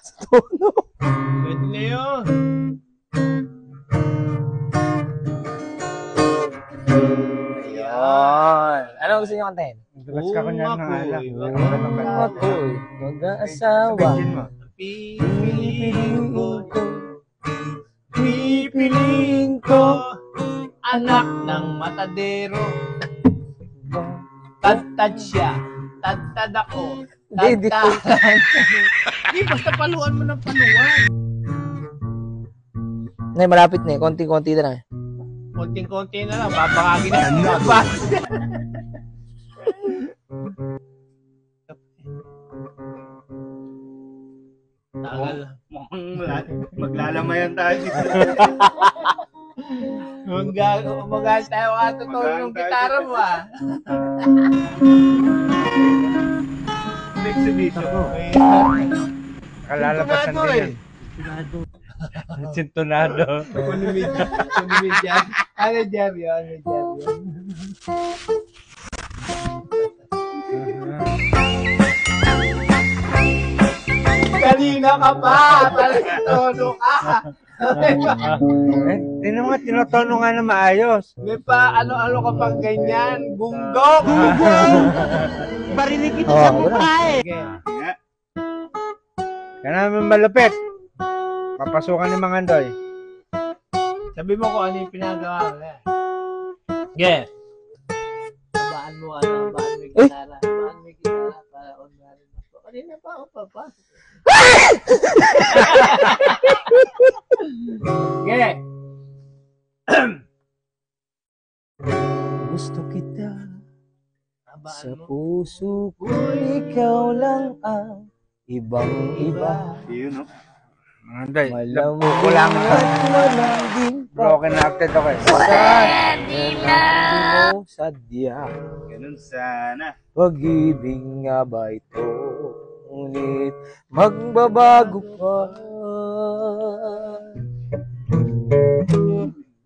Sa tono. Pwede na yun. Ayan. Ano gusto niyo kantahin? Dugas ka kunya ng alak. Ako'y mag-aasawa. Pipiliin ko, anak ng matadero. Tad-tad siya, tad-tad ako, tad-tad. Hindi, basta paluan mo ng paluan. Nay, malapit na eh. Konti-konti na lang. Konting-konti na lang, babakagin na. Tagal. Maglalamayan tayo dito. Umagal tayo katutulong ng gitara mo Exhibition. Kalalabasan din yan. Sintonado. Kunimidyan. Ano dyan yun? Kanina ka pa, talaga tono ka. Tingnan mo, tinotono nga na maayos. May pa, ano-ano ka pang ganyan? Bunggok! Barinig ito sa mukha eh. Kaya namin malapit. Papasukan ni Mang Andoy. Sabi mo kung ano yung pinagawa mo. Yeah. Babaan mo, babaan mo yung gitara. Babaan mo yung gitara para onwarin mo. Kanina pa ako papasok. Yeah. Gusto kita sa puso ko, ikaw lang ang ibang-iba. Yun, no? Mang Andoy, Malamig kulang at malamig broken acted ako eh. Pwede na mo sadya. Ganun sana. Pag-ibig nga ba ito? Ngunit magbabago pa.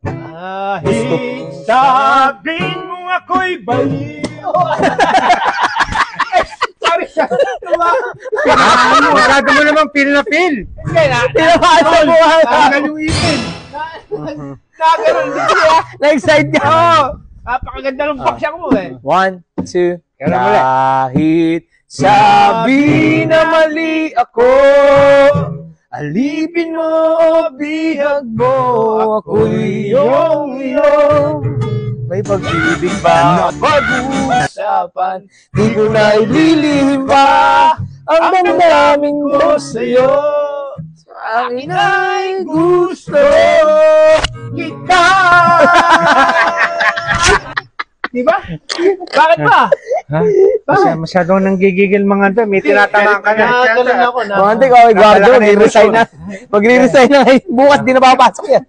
Kahit sabihin mo ako'y baliw. Sorry. Masyado mo namang feel na feel. Hindi na. Pinapasa mo Tagal yung ipin. Nagano'n din siya. Na-excite ka. Oo. Napakaganda ng paksak mo eh. 1, 2, Kaya na muli. kahit sabi na mali ako, alipin mo o bihag mo, ako'y iyong. May pag-ibig ba pag-uusapan? Di ko na ililihim pa ang damdamin ko sa'yo. Sa akin ay gusto kita. Diba? Bakit ba? Ha? Masyadong nanggigigil Mang Andoy. May tinatamaan ka na. Nagkaroon ako na. Mga ante, kaway guardo, mag-resign na. Mag-resign na. Bukas di na papasok yan.